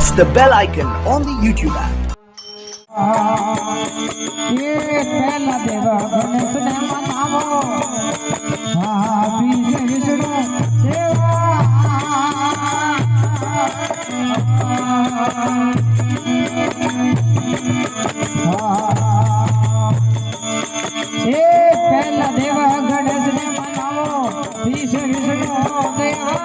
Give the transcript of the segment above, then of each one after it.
press the bell icon on the YouTube app. ये पहला देव गणेश ने मनावो बीज विष्णु देवा ये पहला देव गणेश ने मनावो बीज विष्णु देवा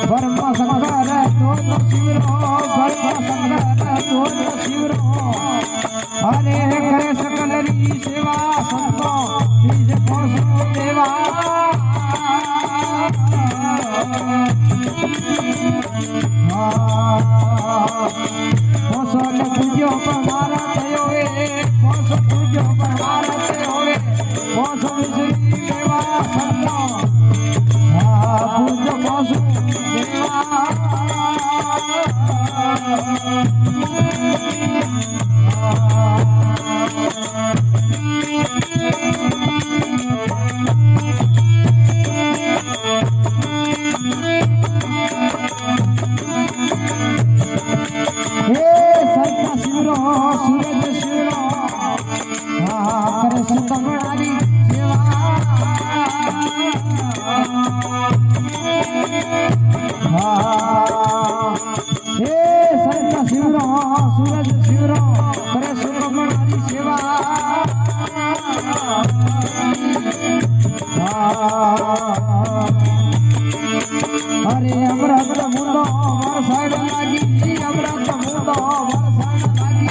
ब्रह्म शंकर दोनों शिवरो ब्रह्म शंकर दोनों शिवरो हरे करे सकलरी सेवा संतो बीज पोषो देवा पोषो ने पूजो पर मारा थयो ए पोषो पूजो पर मारा थयो ए पोषो विश्री देवा संतो पूजो पोषो सूरज शिवरो करे सुकमणारी सेवा हे संत शिवरो सूरज शिवरो करे सुकमणारी सेवा अरे अमृत मुंडो वरसाड लागी अमृत मुंडो वरसाड लागी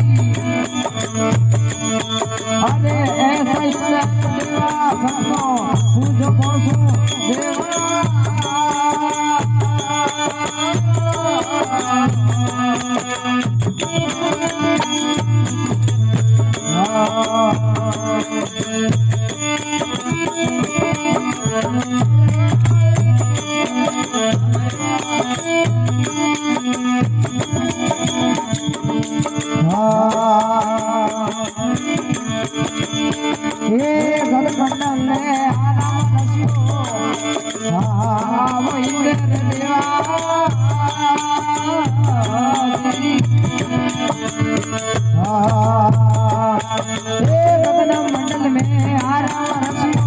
अरे ऐसा देवा संतो पूजो पोषो देवा ये गलकंडल ने आराम नसियो वो इंद्र देवा ये गगन मंडल में आराम नसियो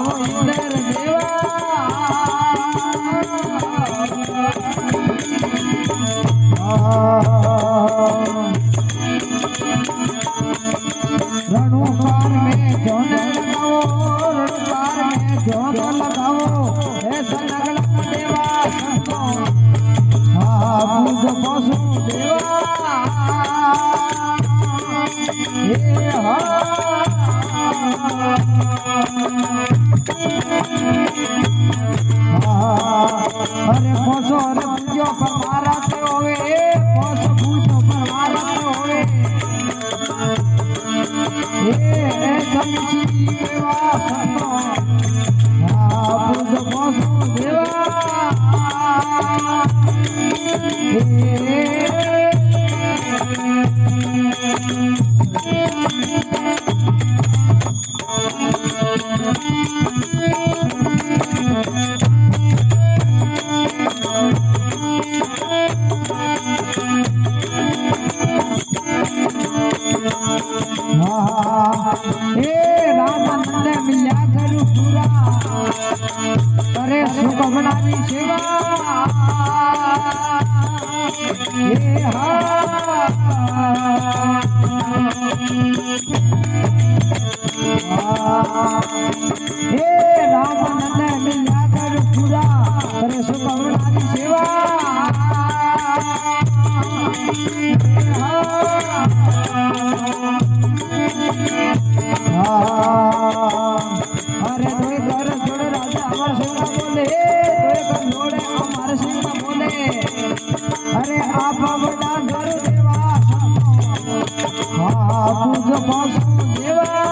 वो इंद्र देवा रणुपार में जोन लगाओ रणुपार में जोन लगाओ ऐसा लगन देवा संतो पूजो पोषो देवा हे अरे पोषो रे पूजो पर मारा ते होवे पोषो पूजो पर मारा ते होवे ऐसा मिश्री देवा संतो पूजो पोषो देवा रामानंद मिल्या करू पूरा करे सुकमणारी सेवा हे रामानंद मिल्या करू पूरा करे सुकमणारी सेवा अरे दोए घर जोड़े राजा अमर सिंह बोले दोए घर जोड़े अमर सिंह बोले अरे आप बड़ा घर देवा पूजो पोषो देवा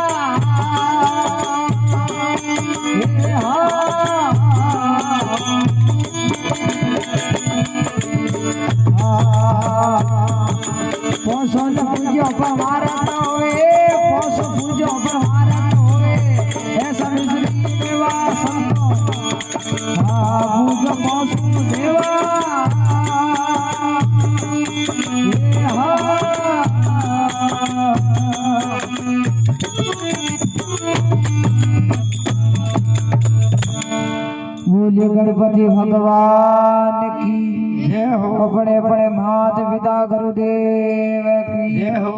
बोली गणपति भगवान की जय हो अपने अपने मात पिता गुरुदेव की जय हो।